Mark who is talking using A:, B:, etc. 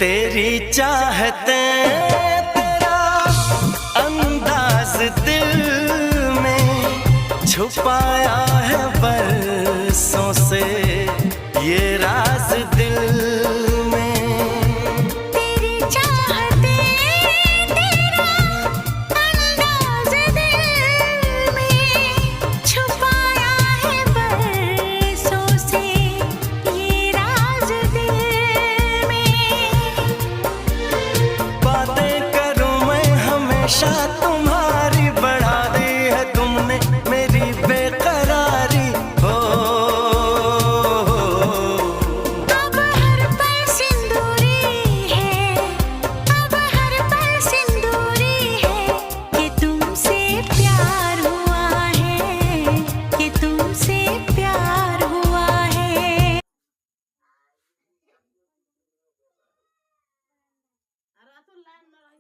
A: तेरी चाहते तेरा अंदाज दिल में छुपाया है बरसों से ये राज दिल में।
B: तेरी चाहते तेरा अंदाज दिल में छुपाया है बरसों से ये राज दिल में।
A: बातें करूं मैं हमेशा तुम्हारी, बढ़ा दी है तुमने मेरी बेकरारी हो।
B: अब हर पल सिंदूरी है, अब हर पल सिंदूरी है कि तुमसे प्यार हुआ है, कि तुमसे प्यार हुआ है।
C: আর এত লাইন মারা